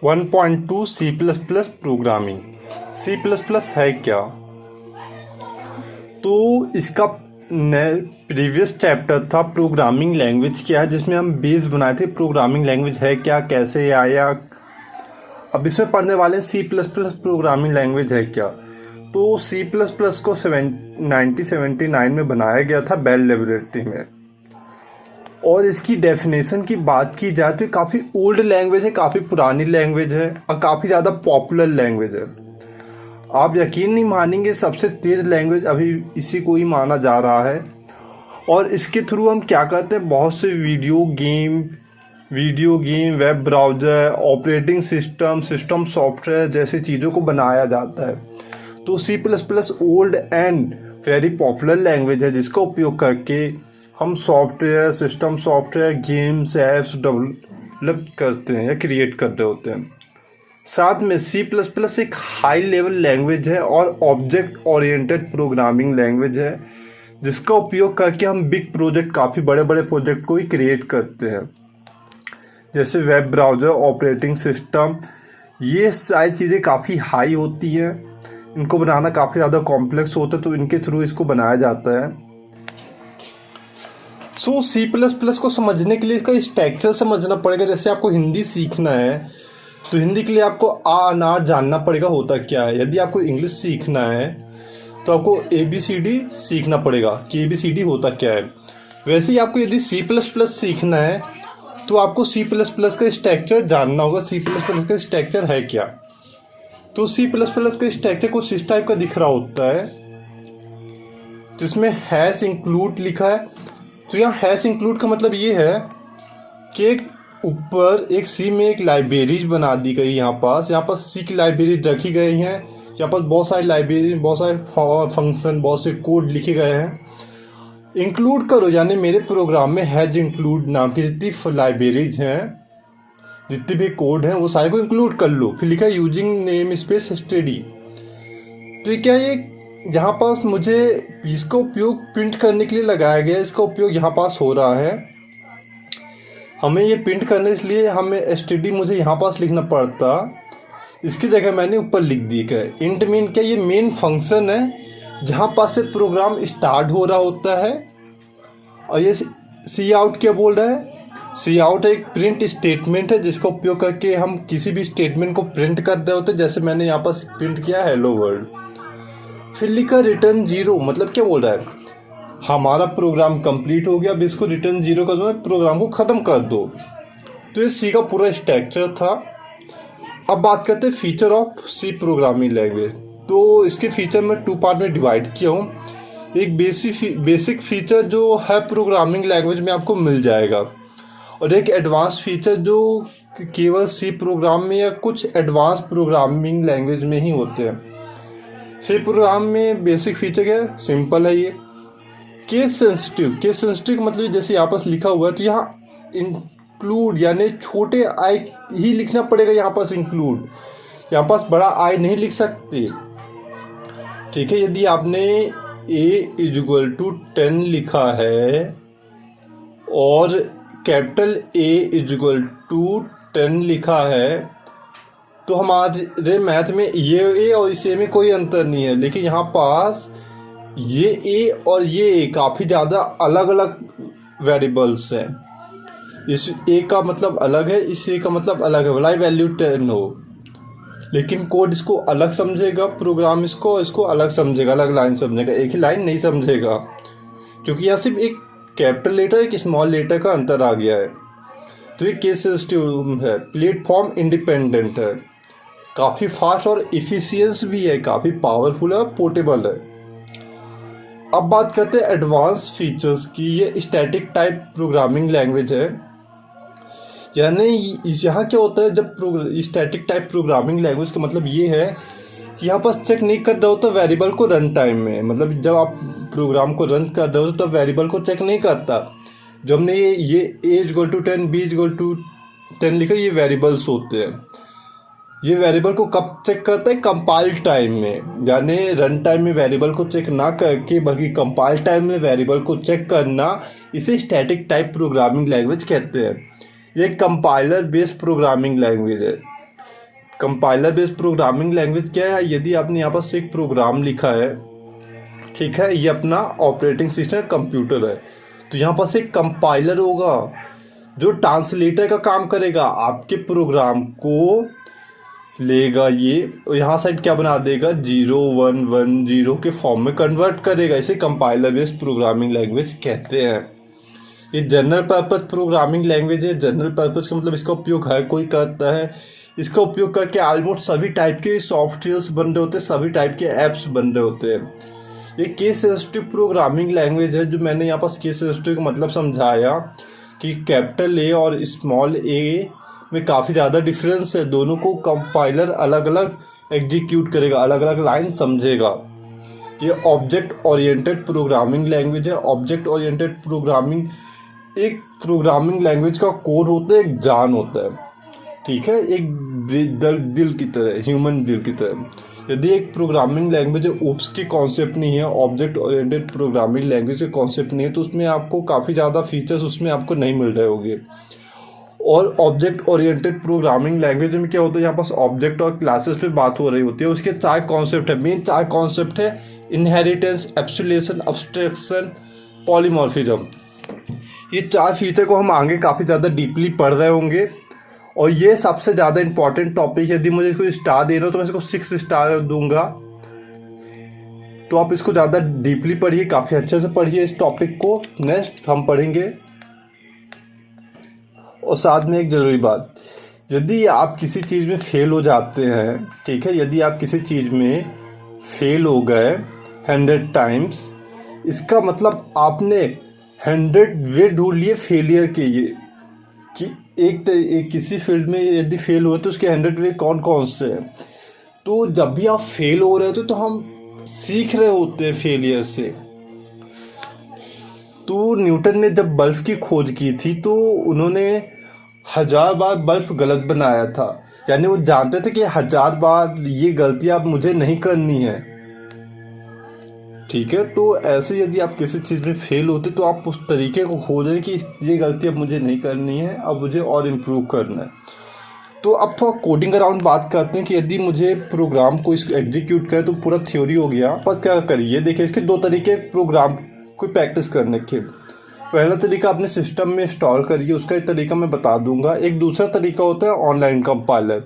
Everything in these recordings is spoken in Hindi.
1.2 C plus plus programming. C plus plus है क्या? तो इसका प्रीवियस चैप्टर था प्रोग्रामिंग लैंग्वेज क्या है, जिसमें हम बेस बनाए थे प्रोग्रामिंग लैंग्वेज है क्या, कैसे आया। अब इसमें पढ़ने वाले C plus plus programming language है क्या। तो सी प्लस प्लस को 1979 में बनाया गया था बेल लेबोरेटरी में। और इसकी डेफिनेशन की बात की जाए तो काफ़ी ओल्ड लैंग्वेज है, काफ़ी पुरानी लैंग्वेज है और काफ़ी ज़्यादा पॉपुलर लैंग्वेज है। आप यकीन नहीं मानेंगे, सबसे तेज़ लैंग्वेज अभी इसी को ही माना जा रहा है। और इसके थ्रू हम क्या करते हैं, बहुत से video game, web browser, operating system software जैसी चीज़ों को बनाया जाता है। तो C plus plus old and very popular language है, जिसका उपयोग करके हम system software, games, apps develop करते हैं या क्रिएट करते होते हैं। साथ में सी प्लस प्लस एक हाई लेवल लैंग्वेज है और ऑब्जेक्ट ओरिएंटेड प्रोग्रामिंग लैंग्वेज है, जिसका उपयोग करके हम बिग प्रोजेक्ट, काफ़ी बड़े बड़े प्रोजेक्ट को ही क्रिएट करते हैं, जैसे वेब ब्राउज़र, ऑपरेटिंग सिस्टम। ये सारी चीज़ें काफ़ी हाई होती हैं, इनको बनाना काफ़ी ज़्यादा कॉम्प्लेक्स होता है, तो इनके थ्रू इसको बनाया जाता है। सो सी प्लस प्लस को समझने के लिए इसका स्ट्रक्चर समझना पड़ेगा। जैसे आपको हिंदी सीखना है तो हिंदी के लिए आपको आ अनार जानना पड़ेगा होता क्या है। यदि आपको इंग्लिश सीखना है तो आपको ABCD सीखना पड़ेगा कि ABCD होता क्या है। वैसे ही आपको यदि सी प्लस प्लस सीखना है तो आपको सी प्लस प्लस का स्ट्रक्चर जानना होगा। सी प्लस प्लस का स्ट्रक्चर है क्या? तो सी प्लस प्लस का स्ट्रक्चर कुछ इस टाइप का दिख रहा होता है, जिसमें हैश इंक्लूड लिखा है। तो यहाँ हैश इंक्लूड का मतलब ये है कि ऊपर एक सी में एक लाइब्रेरीज बना दी गई। यहाँ पर सी की लाइब्रेरी रखी गई हैं। यहाँ पर बहुत सारी लाइब्रेरी, बहुत सारे फंक्शन, बहुत से कोड लिखे गए हैं। इंक्लूड करो यानी मेरे प्रोग्राम में हैज इंक्लूड नाम की जितनी लाइब्रेरीज हैं, जितने भी कोड हैं, वो सारे को इंक्लूड कर लो। फिर लिखा है यूजिंग नेम स्पेस स्टडी। तो ये क्या, ये जहाँ पास मुझे इसका उपयोग प्रिंट करने के लिए लगाया गया, इसका उपयोग यहाँ पास हो रहा है। हमें ये प्रिंट करने इसलिए हमें स्टडी मुझे यहाँ पास लिखना पड़ता, इसकी जगह मैंने ऊपर लिख दी है। इंट मीन क्या, ये मेन फंक्शन है जहाँ पास से प्रोग्राम स्टार्ट हो रहा होता है। और ये सी आउट क्या बोल रहा है, सी आउट एक प्रिंट स्टेटमेंट है, जिसका उपयोग करके हम किसी भी स्टेटमेंट को प्रिंट कर रहे होते हैं। जैसे मैंने यहाँ पास प्रिंट किया हेलो वर्ल्ड। फिर लिखा रिटर्न 0, मतलब क्या बोल रहा है, हमारा प्रोग्राम कंप्लीट हो गया, अब इसको रिटर्न 0 कर दो, प्रोग्राम को ख़त्म कर दो। तो ये सी का पूरा स्ट्रक्चर था। अब बात करते हैं feature of C programming language. तो इसके फीचर में 2 पार्ट में डिवाइड किया हूँ। एक बेसिक फीचर जो है प्रोग्रामिंग लैंग्वेज में आपको मिल जाएगा, और एक एडवांस फीचर जो केवल सी प्रोग्राम में या कुछ एडवांस प्रोग्रामिंग लैंग्वेज में ही होते हैं। सी प्रोग्राम में बेसिक फीचर क्या है, सिंपल है ये। केस सेंसिटिव का मतलब जैसे यहाँ पास लिखा हुआ है, तो यहाँ इंक्लूड यानी छोटे आई ही लिखना पड़ेगा। यहाँ पास इंक्लूड, यहाँ पास बड़ा आई नहीं लिख सकते, ठीक है। यदि आपने A=10 लिखा है और कैपिटल A=10 लिखा है, तो हमारे मैथ में ये ए और इस ए में कोई अंतर नहीं है। लेकिन यहाँ पास ये ए और ये ए काफ़ी ज़्यादा अलग अलग वेरिएबल्स हैं। इस ए का मतलब अलग है, इस ए का मतलब अलग है, भला ही वैल्यू 10 हो, लेकिन कोड इसको अलग समझेगा, प्रोग्राम इसको अलग समझेगा, अलग लाइन समझेगा, एक ही लाइन नहीं समझेगा, क्योंकि यहाँ सिर्फ एक कैपिटल लेटर, एक स्मॉल लेटर का अंतर आ गया है। तो ये केस सेंसिटिव है, प्लेटफॉर्म इंडिपेंडेंट है, काफ़ी फास्ट और इफिशियंस भी है, काफ़ी पावरफुल है और पोर्टेबल है। अब बात करते हैं एडवांस फीचर्स की। ये स्टैटिक टाइप प्रोग्रामिंग लैंग्वेज है, यानी यहाँ क्या होता है, जब स्टैटिक टाइप प्रोग्रामिंग लैंग्वेज का मतलब ये है कि यहाँ पर चेक नहीं कर रहे हो तो वेरिएबल को रन टाइम में, मतलब जब आप प्रोग्राम को रन कर रहे हो तो वेरिएबल को चेक नहीं करता। जब हमने ये A=10 B=10 लिखा, ये वेरिएबल्स होते हैं। ये वेरिएबल को कब चेक करता है, कंपाइल टाइम में, यानी रन टाइम में वेरिएबल को चेक ना करके बल्कि कंपाइल टाइम में वेरिएबल को चेक करना, इसे स्टैटिक टाइप प्रोग्रामिंग लैंग्वेज कहते हैं। ये कंपाइलर बेस्ड प्रोग्रामिंग लैंग्वेज है। कंपाइलर बेस्ड प्रोग्रामिंग लैंग्वेज क्या है? यदि आपने यहाँ पर एक प्रोग्राम लिखा है, ठीक है, ये अपना ऑपरेटिंग सिस्टम कंप्यूटर है, तो यहाँ पर एक कंपाइलर होगा जो ट्रांसलेटर का काम करेगा, आपके प्रोग्राम को लेगा ये और यहाँ साइड क्या बना देगा 0110 के फॉर्म में कन्वर्ट करेगा। इसे कंपाइलर बेस्ड प्रोग्रामिंग लैंग्वेज कहते हैं। ये जनरल पर्पस प्रोग्रामिंग लैंग्वेज है। जनरल पर्पस का मतलब इसका उपयोग हर कोई करता है। इसका उपयोग करके ऑलमोस्ट सभी टाइप के सॉफ्टवेयर्स बन रहे होते हैं, सभी टाइप के ऐप्स बन रहे होते हैं। ये केस सेंसिटिव प्रोग्रामिंग लैंग्वेज है। जो मैंने यहाँ पर केस सेंसिटिव का मतलब समझाया कि कैपिटल ए और स्मॉल ए में काफ़ी ज़्यादा डिफरेंस है। दोनों को कंपाइलर अलग अलग एग्जीक्यूट करेगा, अलग अलग लाइन समझेगा। ये ऑब्जेक्ट ओरिएंटेड प्रोग्रामिंग लैंग्वेज है। ऑब्जेक्ट ओरिएंटेड प्रोग्रामिंग एक प्रोग्रामिंग लैंग्वेज का कोर होता है, एक जान होता है, ठीक है, एक दिल की तरह, ह्यूमन दिल की तरह। यदि एक प्रोग्रामिंग लैंग्वेज ओप्स की कॉन्सेप्ट नहीं है, ऑब्जेक्ट ओरिएंटेड प्रोग्रामिंग लैंग्वेज के कॉन्सेप्ट नहीं है, तो उसमें आपको काफ़ी ज़्यादा फीचर्स उसमें आपको नहीं मिल रहे होंगे। और ऑब्जेक्ट ओरिएंटेड प्रोग्रामिंग लैंग्वेज में क्या होता है, यहाँ पास ऑब्जेक्ट और क्लासेस पे बात हो रही होती है। उसके 4 कॉन्सेप्ट है, मेन 4 कॉन्सेप्ट है, इनहेरिटेंस, एब्सोल्यूशन, अब्स्ट्रैक्शन, पॉलीमॉर्फिज्म। ये 4 फीचर को हम आगे काफ़ी ज़्यादा डीपली पढ़ रहे होंगे और ये सबसे ज़्यादा इंपॉर्टेंट टॉपिक है। यदि मुझे इसको स्टार दे रहे हो तो मैं इसको 6 स्टार दूंगा। तो आप इसको ज़्यादा डीपली पढ़िए, काफ़ी अच्छे से पढ़िए इस टॉपिक को। नेक्स्ट हम पढ़ेंगे। और साथ में एक ज़रूरी बात, यदि आप किसी चीज़ में फेल हो जाते हैं, ठीक है, यदि आप किसी चीज़ में फेल हो गए 100 टाइम्स, इसका मतलब आपने 100 वे ढूंढ लिए फेलियर के ये कि एक किसी फील्ड में यदि फेल हुए तो उसके 100 वे कौन कौन से हैं। तो जब भी आप फेल हो रहे होते तो हम सीख रहे होते हैं फेलियर से। तो न्यूटन ने जब बल्ब की खोज की थी तो उन्होंने 1000 बार बल्ब गलत बनाया था, यानी वो जानते थे कि 1000 बार ये गलती अब मुझे नहीं करनी है, ठीक है। तो ऐसे यदि आप किसी चीज़ में फेल होते तो आप उस तरीके को खोजें कि ये गलती अब मुझे नहीं करनी है, अब मुझे और इम्प्रूव करना है। तो अब थोड़ा कोडिंग अराउंड बात करते हैं कि यदि मुझे प्रोग्राम को इसको एग्जीक्यूट करें तो पूरा थ्योरी हो गया। बस क्या करिए, देखिए इसके 2 तरीके प्रोग्राम को प्रैक्टिस करने के। पहला तरीका अपने सिस्टम में इंस्टॉल करिए, उसका एक तरीका मैं बता दूंगा। एक दूसरा तरीका होता है ऑनलाइन कंपाइलर।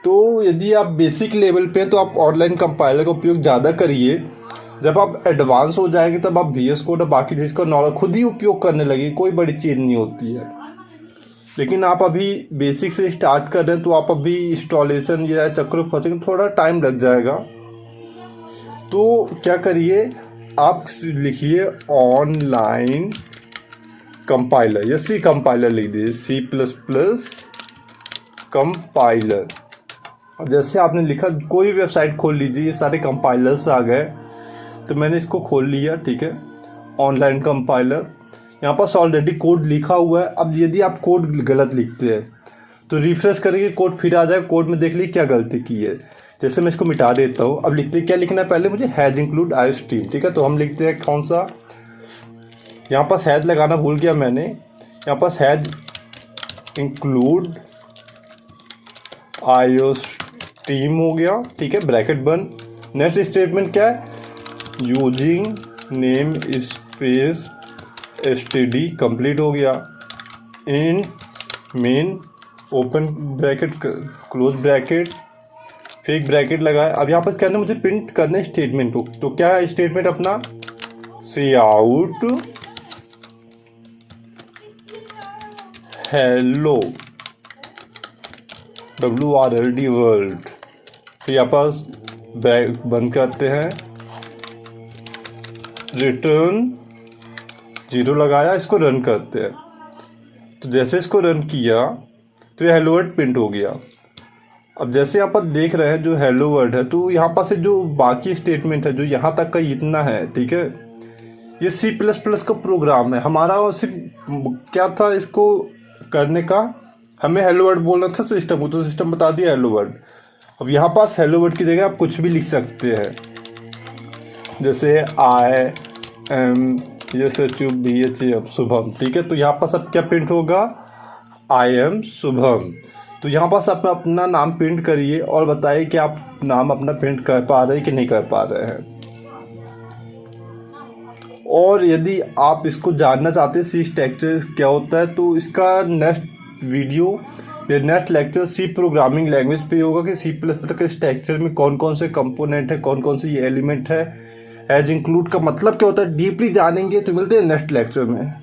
तो यदि आप बेसिक लेवल पे हैं तो आप ऑनलाइन कंपाइलर का उपयोग ज़्यादा करिए। जब आप एडवांस हो जाएंगे तब आप VS कोड और बाकी चीज़ का नॉलेज खुद ही उपयोग करने लगे, कोई बड़ी चीज़ नहीं होती है। लेकिन आप अभी बेसिक से स्टार्ट कर रहे हैं तो आप अभी इंस्टॉलेशन या चक्कर में फंसेंगे, थोड़ा टाइम लग जाएगा। तो क्या करिए, आप लिखिए ऑनलाइन कंपाइलर या C कंपाइलर लिख दीजिए, C++ कंपाइलर। जैसे आपने लिखा, कोई वेबसाइट खोल लीजिए, ये सारे कंपाइलर्स आ गए। तो मैंने इसको खोल लिया, ठीक है, ऑनलाइन कंपाइलर। यहाँ पास ऑलरेडी कोड लिखा हुआ है। अब यदि आप कोड गलत लिखते हैं तो रिफ्रेश करेंगे, कोड फिर आ जाएगा। कोड में देख लीजिए क्या गलती की है। जैसे मैं इसको मिटा देता हूँ। अब लिखते क्या लिखना है, पहले मुझे हैज इंक्लूड iostream, ठीक है। तो हम लिखते हैं कौन सा, यहाँ पास हैज लगाना भूल गया मैंने, यहाँ पास हैज इंक्लूड iostream हो गया, ठीक है, ब्रैकेट बंद। नेक्स्ट स्टेटमेंट क्या है, using namespace std complete हो गया। Int main open bracket close bracket, फिर एक ब्रैकेट लगाया। अब यहाँ पर क्या है, मुझे प्रिंट करने स्टेटमेंट को। तो क्या है स्टेटमेंट अपना, सी आउट हेलो WRLD वर्ल्ड। फिर यहाँ पास बंद करते हैं, रिटर्न 0 लगाया, इसको रन करते हैं। तो जैसे इसको रन किया तो ये हेलो वर्ल्ड प्रिंट हो गया। अब जैसे यहाँ पर देख रहे हैं जो हेलो वर्ल्ड है, तो यहाँ पर से जो बाकी स्टेटमेंट है जो यहाँ तक का इतना है, ठीक है, ये C++ का प्रोग्राम है हमारा। सिर्फ क्या था इसको करने का, हमें हेलो वर्ल्ड बोलना था सिस्टम को, तो सिस्टम बता दिया हेलो वर्ल्ड। अब यहाँ पास हेलो वर्ल्ड की जगह आप कुछ भी लिख सकते हैं, जैसे IMSHUBHAM शुभम, ठीक है। तो यहाँ पर सब क्या प्रिंट होगा, I am शुभम। तो यहाँ पास आप अपना नाम प्रिंट करिए और बताइए कि आप नाम अपना प्रिंट कर पा रहे हैं कि नहीं कर पा रहे हैं। और यदि आप इसको जानना चाहते हैं सी स्ट्रक्चर क्या होता है, तो इसका नेक्स्ट वीडियो या next lecture C programming language पे होगा कि सी प्लस प्लस के स्ट्रक्चर में कौन कौन से कंपोनेंट है, कौन कौन से ये एलिमेंट है, एज इंक्लूड का मतलब क्या होता है, डीपली जानेंगे। तो मिलते हैं नेक्स्ट लेक्चर में।